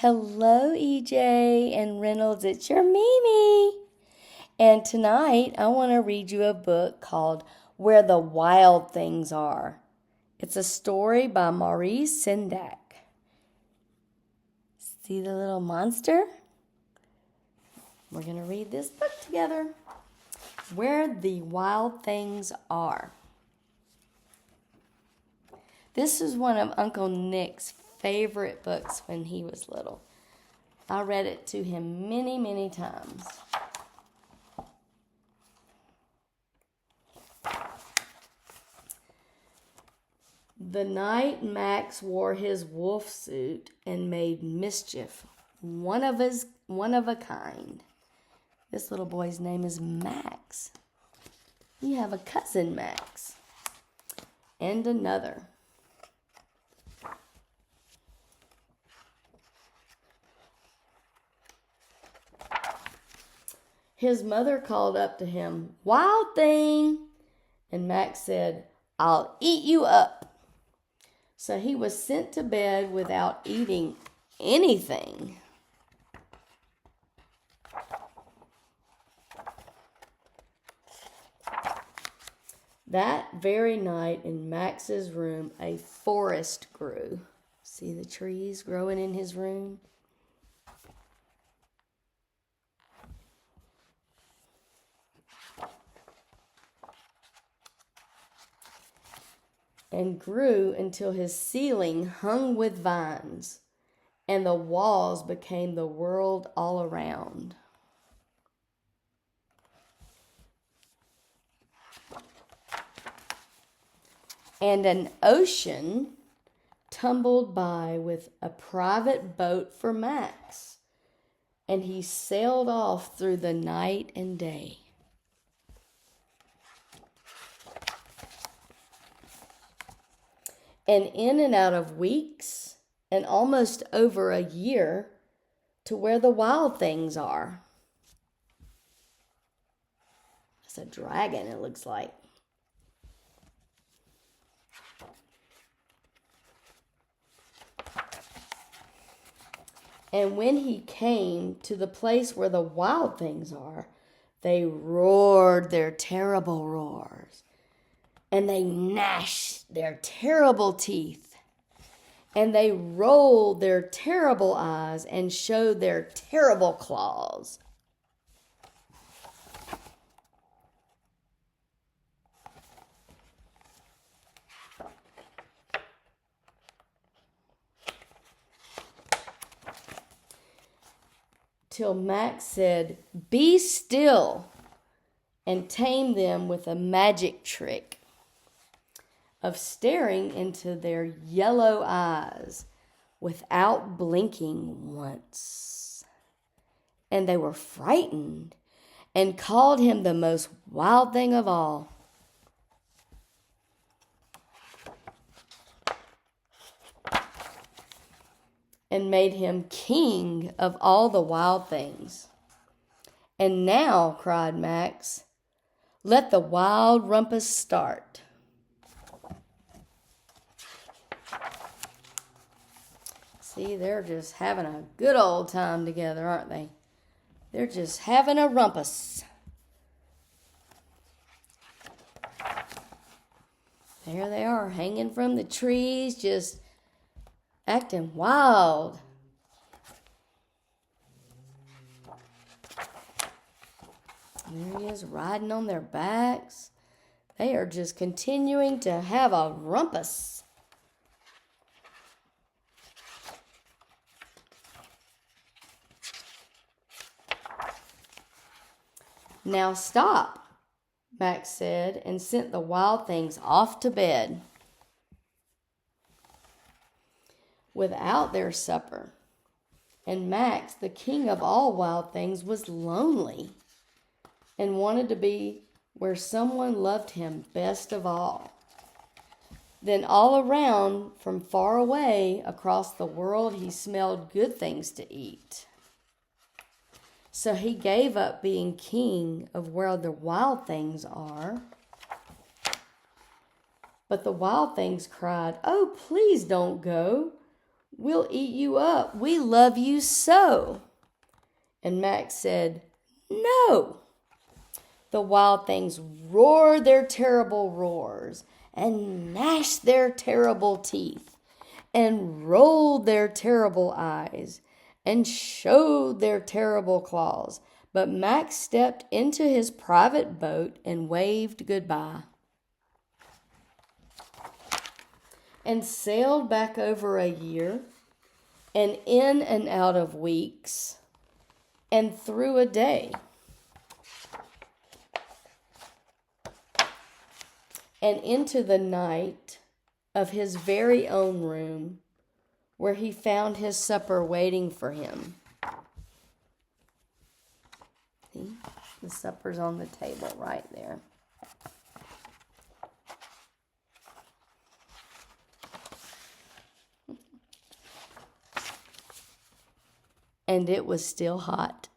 Hello, EJ and Reynolds. It's your Mimi. And tonight I want to read you a book called Where the Wild Things Are. It's a story by Maurice Sendak. See the little monster? We're going to read this book together. Where the Wild Things Are. This is one of Uncle Nick's favorite books when he was little. I read it to him many, many times. The night Max wore his wolf suit and made mischief, one of a kind. This little boy's name is Max. You have a cousin, Max, and another. His mother called up to him, "Wild thing!" And Max said, "I'll eat you up." So he was sent to bed without eating anything. That very night in Max's room, a forest grew. See the trees growing in his room? And grew until his ceiling hung with vines, and the walls became the world all around. And an ocean tumbled by with a private boat for Max, and he sailed off through the night and day. And in and out of weeks, and almost over a year, to where the wild things are. It's a dragon, it looks like. And when he came to the place where the wild things are, they roared their terrible roars. And they gnashed their terrible teeth. And they rolled their terrible eyes and showed their terrible claws. Till Max said, "Be still," and tamed them with a magic trick of staring into their yellow eyes without blinking once. And they were frightened and called him the most wild thing of all. And made him king of all the wild things. "And now," cried Max, "let the wild rumpus start." See, they're just having a good old time together, aren't they? They're just having a rumpus. There they are, hanging from the trees, just acting wild. There he is, riding on their backs. They are just continuing to have a rumpus. "Now stop," Max said, and sent the wild things off to bed without their supper. And Max, the king of all wild things, was lonely and wanted to be where someone loved him best of all. Then all around, from far away across the world, he smelled good things to eat. So he gave up being king of where the wild things are. But the wild things cried, "Oh, please don't go. We'll eat you up. We love you so. And Max said, No. The wild things roared their terrible roars and gnashed their terrible teeth and rolled their terrible eyes and showed their terrible claws. But Max stepped into his private boat and waved goodbye and sailed back over a year and in and out of weeks and through a day and into the night of his very own room, where he found his supper waiting for him. See? The supper's on the table right there. And it was still hot.